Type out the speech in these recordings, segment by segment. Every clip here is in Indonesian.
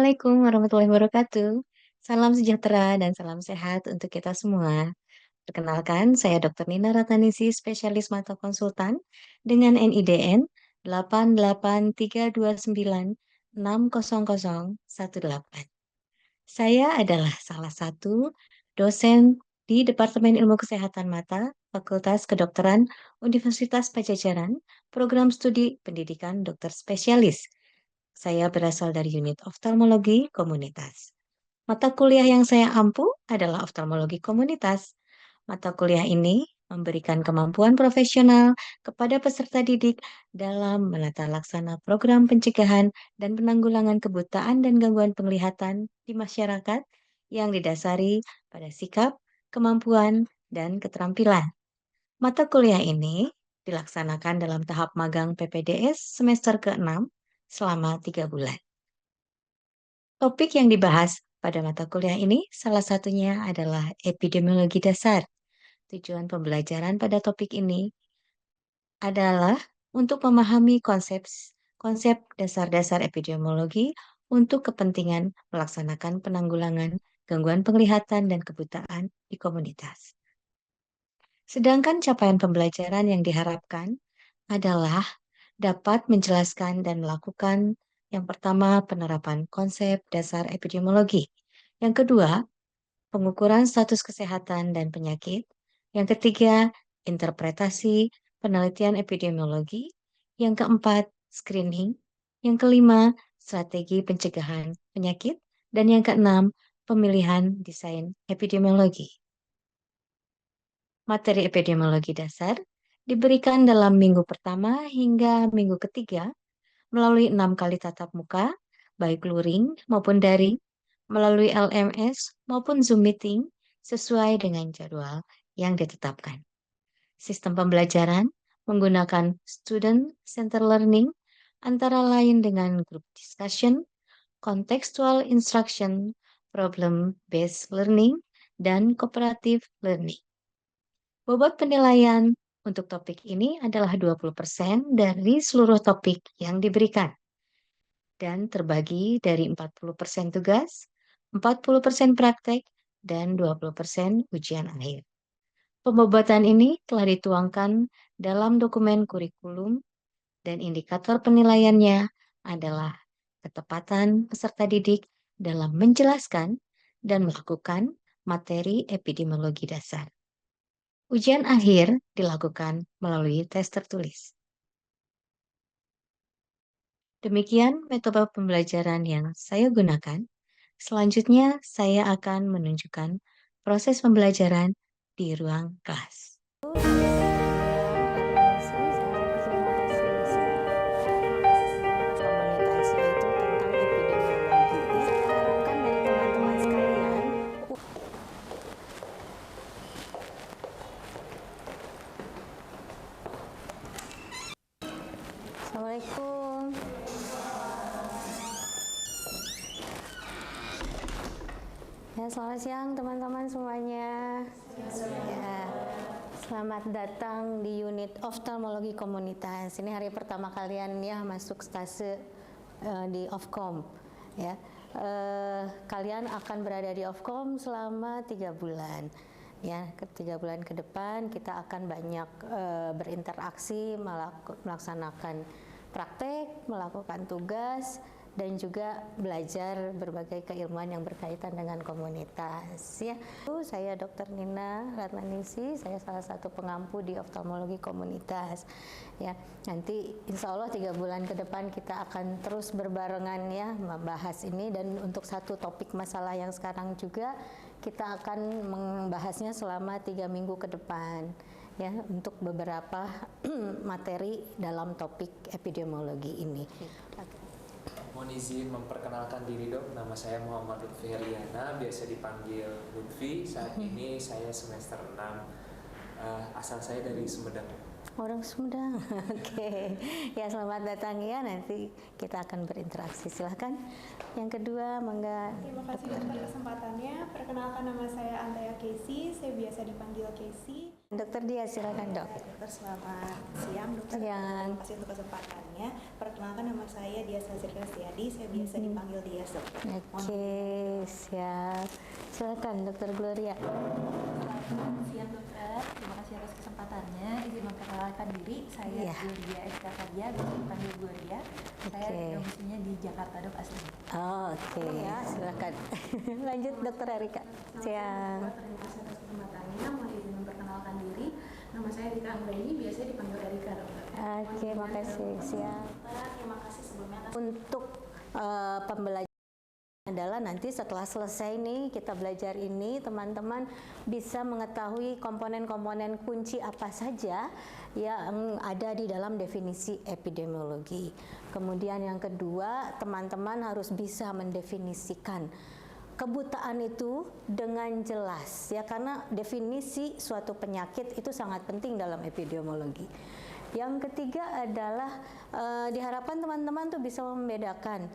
Assalamualaikum warahmatullahi wabarakatuh. Salam sejahtera dan salam sehat untuk kita semua. Perkenalkan, saya Dr. Nina Ratanisi, spesialis mata konsultan dengan NIDN 88329600018. Saya adalah salah satu dosen di Departemen Ilmu Kesehatan Mata, Fakultas Kedokteran Universitas Pajajaran, Program Studi Pendidikan Dokter Spesialis. Saya berasal dari unit oftalmologi komunitas. Mata kuliah yang saya ampu adalah oftalmologi komunitas. Mata kuliah ini memberikan kemampuan profesional kepada peserta didik dalam menata laksana program pencegahan dan penanggulangan kebutaan dan gangguan penglihatan di masyarakat yang didasari pada sikap, kemampuan, dan keterampilan. Mata kuliah ini dilaksanakan dalam tahap magang PPDS semester ke-6 selama 3 bulan. Topik yang dibahas pada mata kuliah ini salah satunya adalah epidemiologi dasar. Tujuan pembelajaran pada topik ini adalah untuk memahami konsep dasar-dasar epidemiologi untuk kepentingan melaksanakan penanggulangan gangguan penglihatan dan kebutaan di komunitas. Sedangkan capaian pembelajaran yang diharapkan adalah dapat menjelaskan dan melakukan yang pertama penerapan konsep dasar epidemiologi, yang kedua pengukuran status kesehatan dan penyakit, yang ketiga interpretasi penelitian epidemiologi, yang keempat screening, yang kelima strategi pencegahan penyakit, dan yang keenam pemilihan desain epidemiologi. Materi epidemiologi dasar diberikan dalam minggu pertama hingga minggu ketiga melalui 6 kali tatap muka, baik luring maupun daring, melalui LMS maupun Zoom meeting sesuai dengan jadwal yang ditetapkan. Sistem pembelajaran menggunakan student center learning antara lain dengan group discussion, contextual instruction, problem-based learning, dan cooperative learning. Bobot penilaian untuk topik ini adalah 20% dari seluruh topik yang diberikan dan terbagi dari 40% tugas, 40% praktek, dan 20% ujian akhir. Pembobotan ini telah dituangkan dalam dokumen kurikulum dan indikator penilaiannya adalah ketepatan peserta didik dalam menjelaskan dan melakukan materi epidemiologi dasar. Ujian akhir dilakukan melalui tes tertulis. Demikian metode pembelajaran yang saya gunakan. Selanjutnya, saya akan menunjukkan proses pembelajaran di ruang kelas. Assalamualaikum. Ya, selamat siang teman-teman semuanya. Ya, selamat datang di unit oftalmologi komunitas. Ini hari pertama kalian ya masuk stase di Ofkom. Ya, kalian akan berada di Ofkom selama 3 bulan. Ya, 3 bulan ke depan kita akan banyak berinteraksi, melaksanakan praktek, melakukan tugas, dan juga belajar berbagai keilmuan yang berkaitan dengan komunitas. Ya, saya Dr. Nina Ratnanisi, saya salah satu pengampu di oftalmologi komunitas. Ya, nanti insya Allah 3 bulan ke depan kita akan terus berbarengan ya membahas ini, dan untuk satu topik masalah yang sekarang juga kita akan membahasnya selama 3 minggu ke depan. Ya, untuk beberapa materi dalam topik epidemiologi ini. Mohon izin memperkenalkan diri dok, nama saya Muhammad Lutfi Heriana, biasa dipanggil Lutfi. Saat ini saya semester 6, asal saya dari Sumedang. Orang Sumedang, oke. Ya, selamat datang ya, nanti kita akan berinteraksi, silahkan. Yang kedua, mangga. Terima kasih untuk kesempatannya. Perkenalkan, nama saya Antaya Casey, saya biasa dipanggil Casey. Dokter Dia, silakan dok. Dokter, selamat siang dokter. Siang. Terima kasih untuk kesempatannya. Perkenalkan, nama saya Dias Nazir Setiadi. Saya biasa dipanggil Dias dokter. Oke, siap. Silakan dokter Gloria. Selamat siang dokter, terima kasih atas kesempatannya. Izin memperkenalkan diri, saya Iya. Gloria Eka Fadia, bisa dipanggil Gloria. Saya Oke. domisilinya di Jakarta dok asli. Oh, oke, silakan. Lanjut dokter Erika. Siang. Terima kasih atas kesempatannya. Mohon izin memperkenalkan diri. Nama saya Rika Anggraini, biasanya dipanggil Erika dokter. Oke, makasih. Siap. Terima kasih sebelumnya atas Untuk pembelajaran adalah nanti setelah selesai nih kita belajar ini, teman-teman bisa mengetahui komponen-komponen kunci apa saja yang ada di dalam definisi epidemiologi. Kemudian yang kedua, teman-teman harus bisa mendefinisikan kebutaan itu dengan jelas ya, karena definisi suatu penyakit itu sangat penting dalam epidemiologi. Yang ketiga adalah diharapkan teman-teman tuh bisa membedakan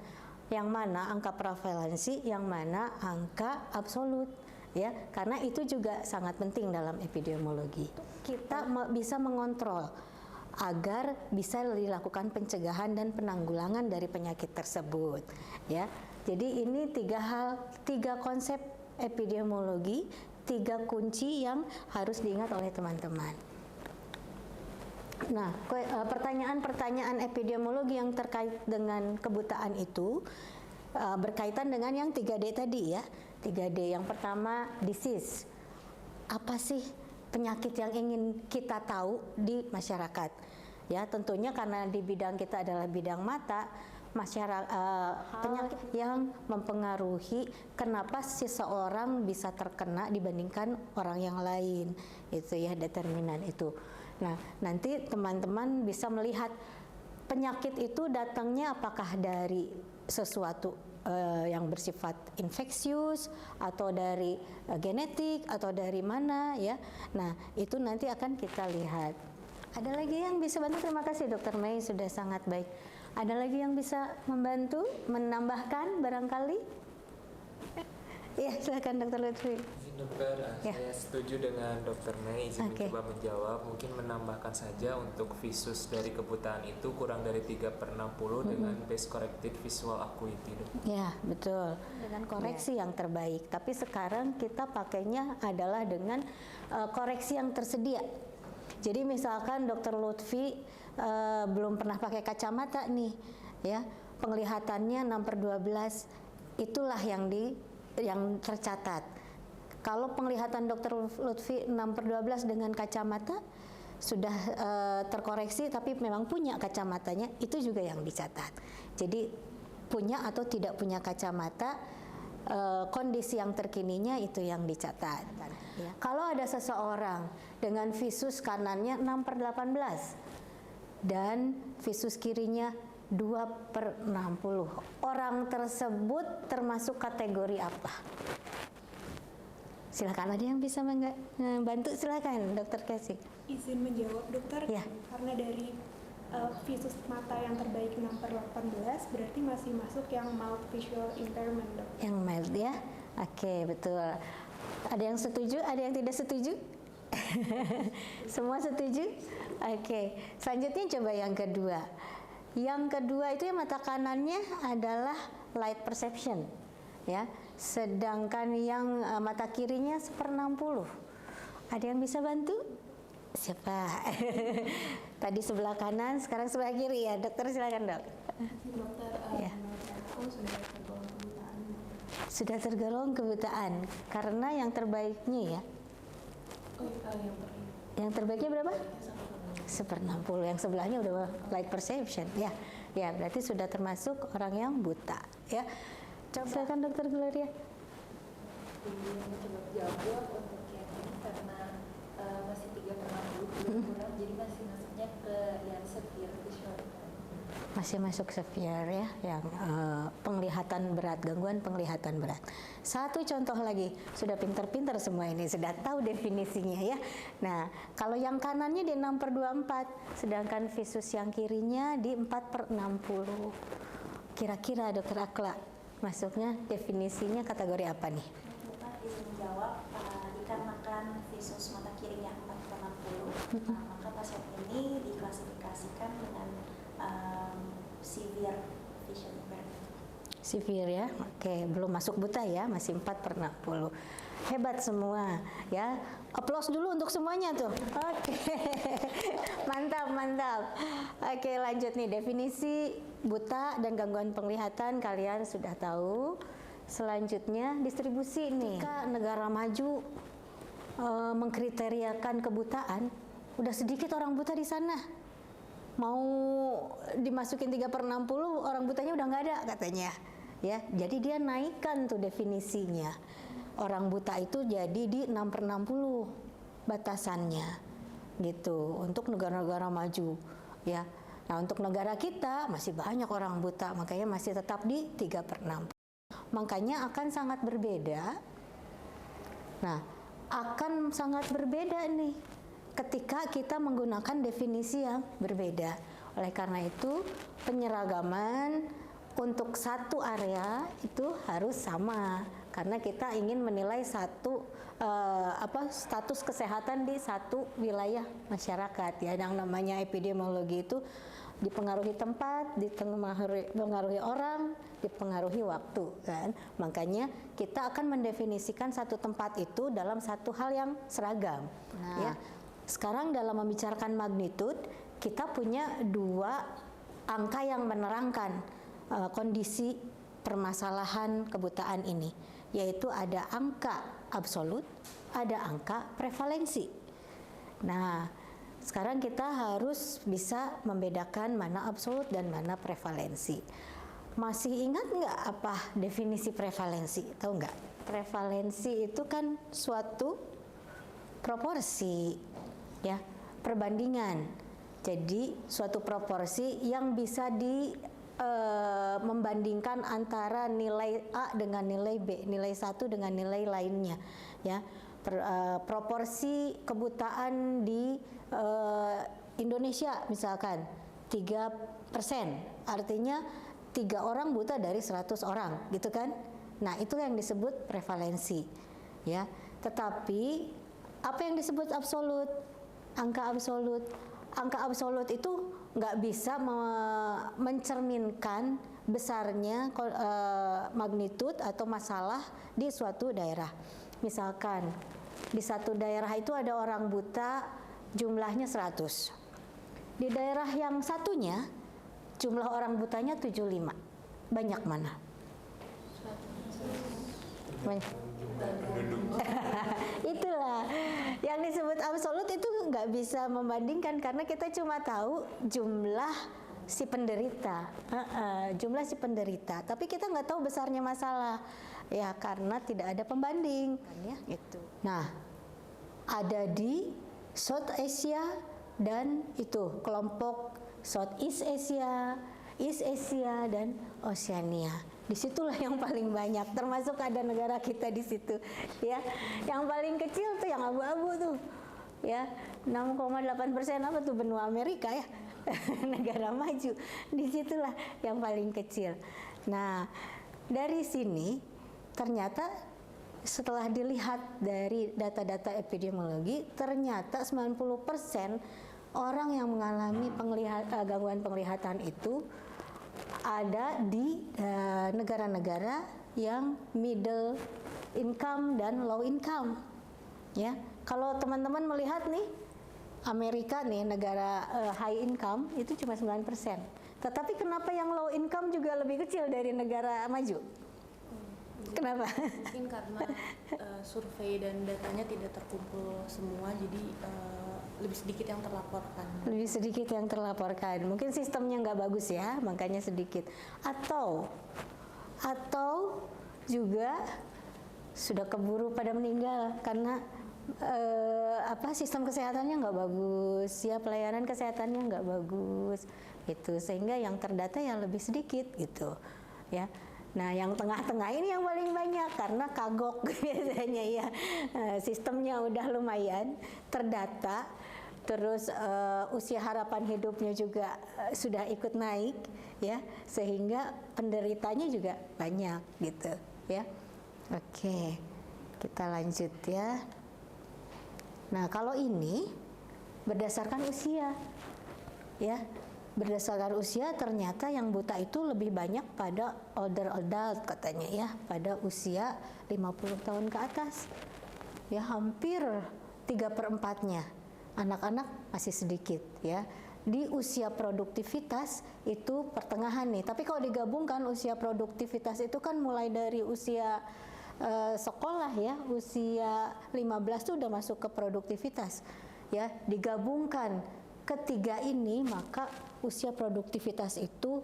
yang mana angka prevalensi, yang mana angka absolut ya, karena itu juga sangat penting dalam epidemiologi. Kita bisa mengontrol agar bisa dilakukan pencegahan dan penanggulangan dari penyakit tersebut ya. Jadi ini tiga konsep epidemiologi, tiga kunci yang harus diingat oleh teman-teman. Nah, pertanyaan-pertanyaan epidemiologi yang terkait dengan kebutaan itu berkaitan dengan yang 3D tadi ya. 3D yang pertama, disease. Apa sih penyakit yang ingin kita tahu di masyarakat? Ya, tentunya karena di bidang kita adalah bidang mata, penyakit yang mempengaruhi kenapa seseorang bisa terkena dibandingkan orang yang lain. Itu ya determinan itu. Nah, nanti teman-teman bisa melihat penyakit itu datangnya apakah dari sesuatu yang bersifat infeksius atau dari genetik atau dari mana ya. Nah, itu nanti akan kita lihat. Ada lagi yang bisa bantu? Terima kasih Dokter Mei, sudah sangat baik. Ada lagi yang bisa membantu, menambahkan barangkali? Ya, silakan Dokter Lutfi. Izin dokter, Ya. saya setuju dengan dokter Mei, izin Oke. mencoba menjawab. Mungkin menambahkan saja untuk visus dari kebutaan itu kurang dari 3/60 dengan base corrected visual acuity dok. Ya, betul. Dengan koreksi yang terbaik. Tapi sekarang kita pakainya adalah dengan koreksi yang tersedia. Jadi misalkan Dokter Lutfi belum pernah pakai kacamata nih, ya, penglihatannya 6/12, itulah yang tercatat. Kalau penglihatan Dokter Lutfi 6/12 dengan kacamata sudah terkoreksi, tapi memang punya kacamatanya, itu juga yang dicatat. Jadi punya atau tidak punya kacamata, kondisi yang terkininya itu yang dicatat. Ya. Kalau ada seseorang dengan visus kanannya 6/18 dan visus kirinya 2/60, orang tersebut termasuk kategori apa? Silakan, ada yang bisa membantu? Silakan Dokter Casey. izin menjawab dokter. Ya. Karena dari visus mata yang terbaik 6/18 berarti masih masuk yang mild visual impairment dok. Yang mild ya. Oke, betul. Ada yang setuju, ada yang tidak setuju? Semua setuju? Oke. Selanjutnya coba yang kedua. Yang kedua itu yang mata kanannya adalah light perception, ya. Sedangkan yang mata kirinya 1/60. Ada yang bisa bantu? Siapa? Tadi sebelah kanan, sekarang sebelah kiri ya. Dokter silakan dok. Dokter, Ya. menurut aku sudah tergolong kebutaan. Sudah tergolong kebutaan karena yang terbaiknya ya. Yang terbaiknya berapa? 1/60. Yang sebelahnya udah light perception ya. Ya, berarti sudah termasuk orang yang buta ya. Coba silakan Dokter Gloria. Coba jawab untuk yang ini karena masih 3/60 belum kurang, jadi masih masuknya ke yang severe visual impairment. Masih masuk severe ya, yang penglihatan berat, gangguan penglihatan berat. Satu contoh lagi, sudah pinter-pinter semua ini, sudah tahu definisinya ya. Nah, kalau yang kanannya di 6/24, sedangkan visus yang kirinya di 4/60. Kira-kira Dokter Akla, masuknya definisinya kategori apa nih? Dokter izin menjawab, dikarenakan menyebabkan visus mata kirinya 4/60, maka pasien ini diklasifikasikan dengan severe vision impairment. Severe ya, oke, belum masuk buta ya, masih 4/60. Hebat semua ya, aplaus dulu untuk semuanya tuh. Oke. Mantap, mantap. Oke, lanjut nih, definisi buta dan gangguan penglihatan kalian sudah tahu. Selanjutnya distribusi nih. Ketika negara maju mengkriteriakan kebutaan, udah sedikit orang buta di sana. Mau dimasukin 3/60, orang butanya udah nggak ada katanya. Ya, jadi dia naikkan tuh definisinya. Orang buta itu jadi di 6/60 batasannya, gitu. Untuk negara-negara maju, ya. Nah, untuk negara kita masih banyak orang buta, makanya masih tetap di 3/60. Makanya akan sangat berbeda. Nah, akan sangat berbeda nih ketika kita menggunakan definisi yang berbeda. Oleh karena itu, penyeragaman untuk satu area itu harus sama, karena kita ingin menilai satu status kesehatan di satu wilayah masyarakat ya. Yang namanya epidemiologi itu dipengaruhi tempat, dipengaruhi orang, dipengaruhi waktu kan. Makanya kita akan mendefinisikan satu tempat itu dalam satu hal yang seragam. Nah, ya. Sekarang dalam membicarakan magnitud, kita punya dua angka yang menerangkan kondisi permasalahan kebutaan ini, yaitu ada angka absolut, ada angka prevalensi. Nah, sekarang kita harus bisa membedakan mana absolut dan mana prevalensi. Masih ingat nggak apa definisi prevalensi? Tahu nggak? Prevalensi itu kan suatu proporsi, ya, perbandingan. Jadi suatu proporsi yang bisa membandingkan antara nilai A dengan nilai B, nilai satu dengan nilai lainnya, ya. Proporsi kebutaan di Indonesia misalkan 3%, artinya 3 orang buta dari 100 orang, gitu kan? Nah, itu yang disebut prevalensi, ya. Tetapi apa yang disebut absolut? Angka absolut. Angka absolut itu nggak bisa mencerminkan besarnya magnitud atau masalah di suatu daerah. Misalkan di satu daerah itu ada orang buta jumlahnya 100. Di daerah yang satunya jumlah orang butanya 75. Banyak mana? Itulah yang disebut absolut, itu nggak bisa membandingkan karena kita cuma tahu jumlah si penderita, jumlah si penderita, tapi kita nggak tahu besarnya masalah, ya, karena tidak ada pembanding, ya, gitu. Nah, ada di South Asia dan itu kelompok Southeast Asia, East Asia dan Oceania. Disitulah yang paling banyak, termasuk ada negara kita di situ, ya. Yang paling kecil tuh yang abu-abu tuh, ya, 6,8% apa tuh, benua Amerika ya, negara maju. Disitulah yang paling kecil. Nah, dari sini ternyata setelah dilihat dari data-data epidemiologi, ternyata 90% orang yang mengalami gangguan penglihatan itu ada di negara-negara yang middle income dan low income, ya. Kalau teman-teman melihat nih, Amerika nih negara high income itu cuma 9%. Tetapi kenapa yang low income juga lebih kecil dari negara maju? Kenapa? Mungkin karena survei dan datanya tidak terkumpul semua, jadi lebih sedikit yang terlaporkan. Lebih sedikit yang terlaporkan. Mungkin sistemnya nggak bagus ya, makanya sedikit. Atau juga sudah keburu pada meninggal karena sistem kesehatannya nggak bagus, ya, pelayanan kesehatannya nggak bagus, gitu. Sehingga yang terdata yang lebih sedikit, gitu, ya. Nah, yang tengah-tengah ini yang paling banyak karena kagok biasanya, ya. Sistemnya udah lumayan terdata, terus usia harapan hidupnya juga sudah ikut naik, ya, sehingga penderitanya juga banyak, gitu, ya. Oke, kita lanjut, ya. Nah, kalau ini berdasarkan usia, ya, berdasarkan usia ternyata yang buta itu lebih banyak pada older adult katanya ya, pada usia 50 tahun ke atas. Ya, hampir 3/4-nya. Anak-anak masih sedikit ya. Di usia produktivitas itu pertengahan nih. Tapi kalau digabungkan usia produktivitas itu kan mulai dari usia sekolah ya, usia 15 itu udah masuk ke produktivitas. Ya, digabungkan ketiga ini maka usia produktivitas itu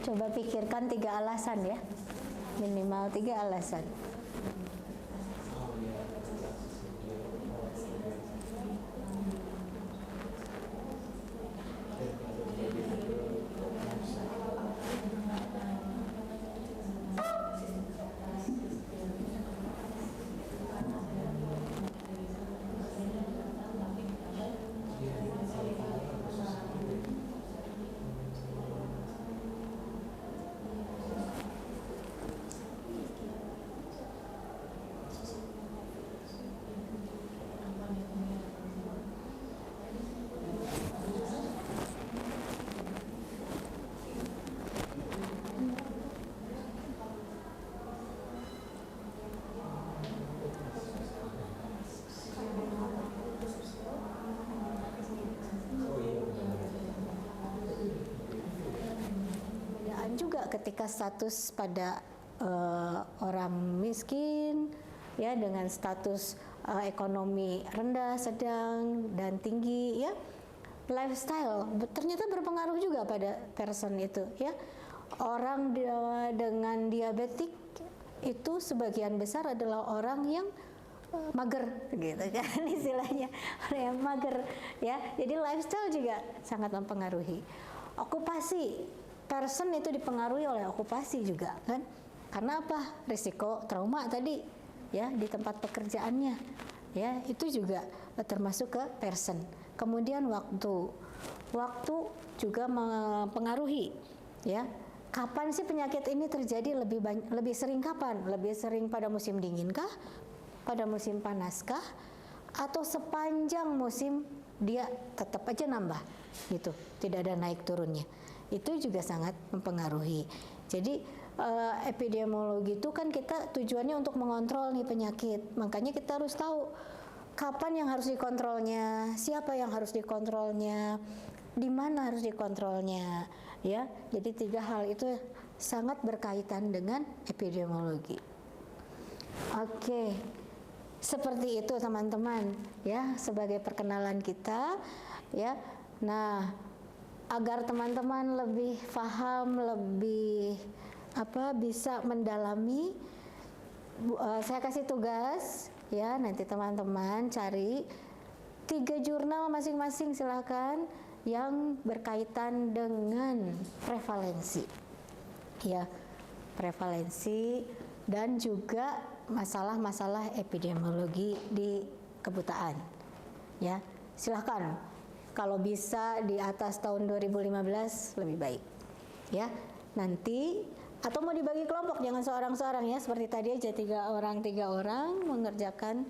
coba pikirkan 3 alasan ya, minimal 3 alasan. Juga ketika status pada orang miskin ya dengan status ekonomi rendah, sedang dan tinggi ya, lifestyle ternyata berpengaruh juga pada person itu ya. Orang dengan diabetik itu sebagian besar adalah orang yang mager gitu kan istilahnya, orang yang mager ya. Jadi lifestyle juga sangat mempengaruhi. Okupasi, person itu dipengaruhi oleh okupasi juga kan, karena apa? Risiko trauma tadi ya di tempat pekerjaannya ya, itu juga termasuk ke person. Kemudian waktu juga mempengaruhi ya. Kapan sih penyakit ini terjadi lebih sering kapan? Lebih sering pada musim dingin kah? Pada musim panas kah? Atau sepanjang musim dia tetap aja nambah gitu, tidak ada naik turunnya. Itu juga sangat mempengaruhi. Jadi epidemiologi itu kan kita tujuannya untuk mengontrol nih penyakit. Makanya kita harus tahu kapan yang harus dikontrolnya, siapa yang harus dikontrolnya, di mana harus dikontrolnya, ya. Jadi 3 hal itu sangat berkaitan dengan epidemiologi. Oke. Seperti itu teman-teman, ya, sebagai perkenalan kita, ya. Nah, agar teman-teman lebih paham, lebih bisa mendalami, saya kasih tugas ya, nanti teman-teman cari 3 jurnal masing-masing silakan yang berkaitan dengan prevalensi ya, prevalensi dan juga masalah-masalah epidemiologi di kebutaan ya. Silakan, kalau bisa di atas tahun 2015 lebih baik ya. Nanti atau mau dibagi kelompok, jangan seorang-seorang ya, seperti tadi aja 3 orang mengerjakan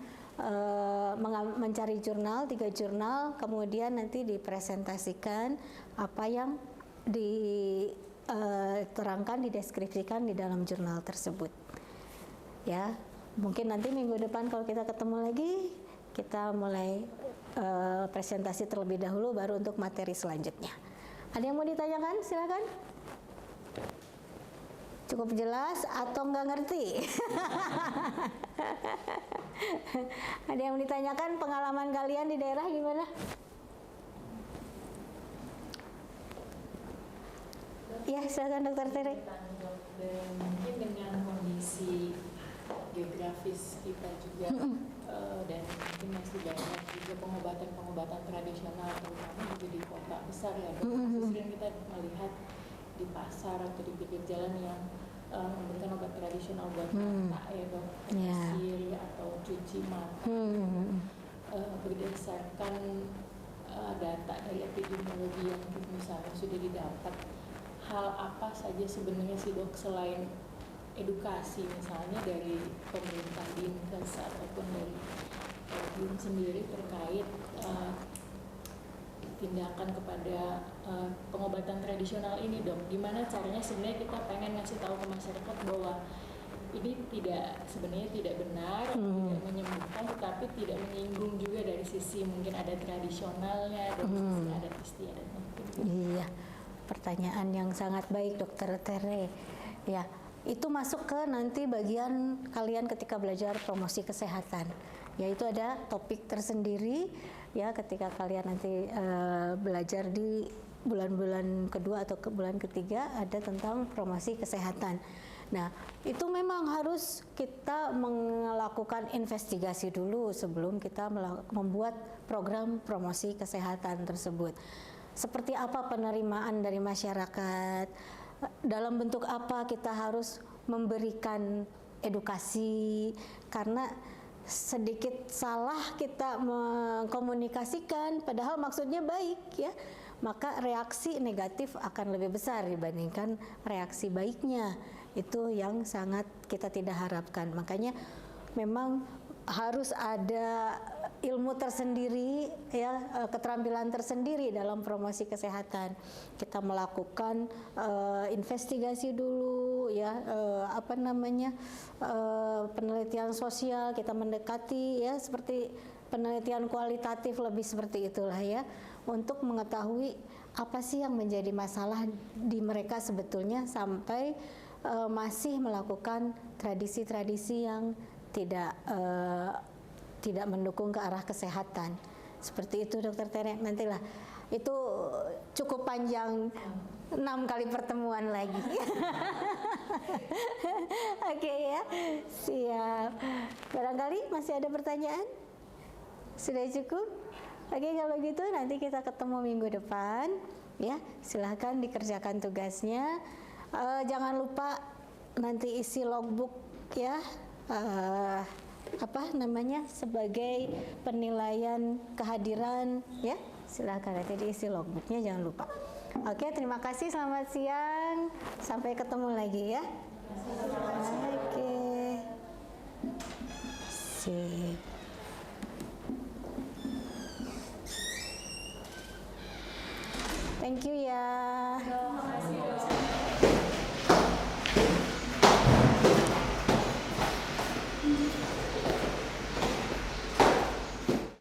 mencari jurnal, 3 jurnal, kemudian nanti dipresentasikan apa yang diterangkan, dideskripsikan di dalam jurnal tersebut ya. Mungkin nanti minggu depan kalau kita ketemu lagi, kita mulai presentasi terlebih dahulu, baru untuk materi selanjutnya. Ada yang mau ditanyakan? Silakan. Cukup jelas atau nggak ngerti? Ada yang ditanyakan, pengalaman kalian di daerah gimana? Ya, silakan Dokter Tere. Mungkin dengan kondisi geografis kita juga dan mungkin masih banyak juga pengobatan tradisional, terutama juga di kota besar ya, Dok. Sering kita melihat di pasar atau di pinggir jalan yang memberikan obat tradisional buat mata ya, Dok, siri atau cuci mata. Berdasarkan data dari epidemiologi yang misalnya sudah didapat, hal apa saja sebenarnya sih dok selain edukasi misalnya dari pemerintah Dinkes ataupun dari BIN sendiri terkait tindakan kepada pengobatan tradisional ini dok, gimana caranya sebenarnya kita pengen ngasih tahu ke masyarakat bahwa ini sebenarnya tidak benar, tidak menyembuhkan, tetapi tidak menyinggung juga dari sisi mungkin ada tradisionalnya, dari sisi adat istiadat. Iya, pertanyaan yang sangat baik Dokter Tere. Ya, itu masuk ke nanti bagian kalian ketika belajar promosi kesehatan. Yaitu ada topik tersendiri ya ketika kalian nanti belajar di bulan-bulan kedua atau ke bulan ketiga ada tentang promosi kesehatan. Nah, itu memang harus kita melakukan investigasi dulu sebelum kita membuat program promosi kesehatan tersebut. Seperti apa penerimaan dari masyarakat, dalam bentuk apa kita harus memberikan edukasi, karena sedikit salah kita mengkomunikasikan padahal maksudnya baik ya, maka reaksi negatif akan lebih besar dibandingkan reaksi baiknya. Itu yang sangat kita tidak harapkan. Makanya memang harus ada ilmu tersendiri ya, keterampilan tersendiri dalam promosi kesehatan. Kita melakukan investigasi dulu ya, penelitian sosial, kita mendekati ya seperti penelitian kualitatif, lebih seperti itulah ya, untuk mengetahui apa sih yang menjadi masalah di mereka sebetulnya sampai masih melakukan tradisi-tradisi yang tidak mendukung ke arah kesehatan. Seperti itu Dokter Tere. Nantilah itu cukup panjang, 6 kali pertemuan lagi. Oke ya, siap. Barangkali masih ada pertanyaan? Sudah cukup? Oke, kalau gitu nanti kita ketemu minggu depan ya. Silahkan dikerjakan tugasnya. Jangan lupa nanti isi logbook ya. Sebagai penilaian kehadiran ya, silakan nanti diisi logbooknya, jangan lupa. Oke, terima kasih, selamat siang, sampai ketemu lagi ya. Oke, sip. Thank you ya.